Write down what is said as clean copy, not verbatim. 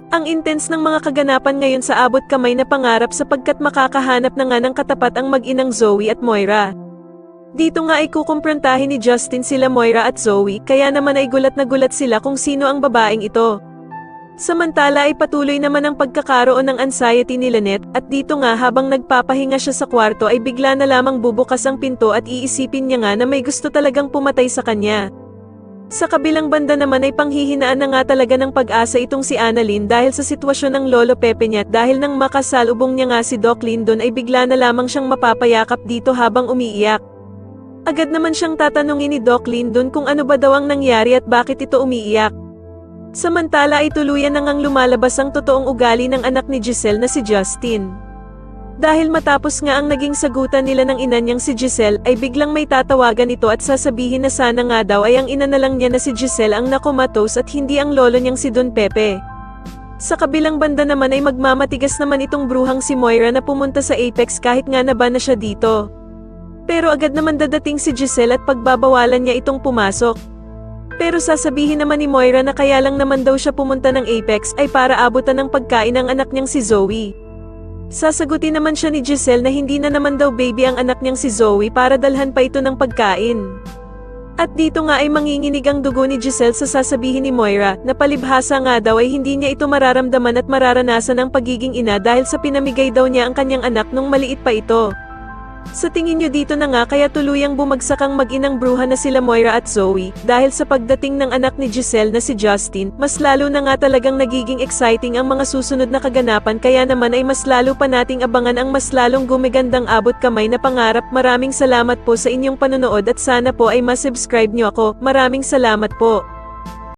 Ang intense ng mga kaganapan ngayon sa abot kamay na pangarap sapagkat makakahanap na nga ng katapat ang mag-inang Zoe at Moira. Dito nga ay kukumprontahin ni Justin sila Moira at Zoe, kaya naman ay gulat na gulat sila kung sino ang babaeng ito. Samantala ay patuloy naman ang pagkakaroon ng anxiety ni Lynette, at dito nga habang nagpapahinga siya sa kwarto ay bigla na lamang bubukas ang pinto at iisipin niya nga na may gusto talagang pumatay sa kanya. Sa kabilang banda naman ay panghihinaan na nga talaga ng pag-asa itong si Annalyn dahil sa sitwasyon ng Lolo Pepe niya, dahil nang makasalubong niya nga si Doc Lyndon ay bigla na lamang siyang mapapayakap dito habang umiiyak. Agad naman siyang tatanungin ni Doc Lyndon kung ano ba daw ang nangyari at bakit ito umiiyak. Samantala ay tuluyan na ngang lumalabas ang totoong ugali ng anak ni Giselle na si Justin. Dahil matapos nga ang naging sagutan nila ng ina niyang si Giselle, ay biglang may tatawagan ito at sasabihin na sana nga daw ay ang ina na lang niya na si Giselle ang nakomatos at hindi ang lolo niyang si Don Pepe. Sa kabilang banda naman ay magmamatigas naman itong bruhang si Moira na pumunta sa Apex kahit nga naba na siya dito. Pero agad naman dadating si Giselle at pagbabawalan niya itong pumasok. Pero sasabihin naman ni Moira na kaya lang naman daw siya pumunta ng Apex ay para abutan ng pagkain ng anak niyang si Zoe. Sasagutin naman siya ni Giselle na hindi na naman daw baby ang anak niyang si Zoe para dalhan pa ito ng pagkain. At dito nga ay manginginig ang dugo ni Giselle sa sasabihin ni Moira na palibhasa nga daw ay hindi niya ito mararamdaman at mararanasan ang pagiging ina dahil sa pinamigay daw niya ang kanyang anak nung maliit pa ito. Sa tingin nyo dito na nga kaya tuluyang bumagsak ang mag-inang bruha na sila Moira at Zoe, dahil sa pagdating ng anak ni Giselle na si Justin, mas lalo na nga talagang nagiging exciting ang mga susunod na kaganapan, kaya naman ay mas lalo pa nating abangan ang mas lalong gumigandang abot kamay na pangarap. Maraming salamat po sa inyong panonood at sana po ay masubscribe nyo ako. Maraming salamat po.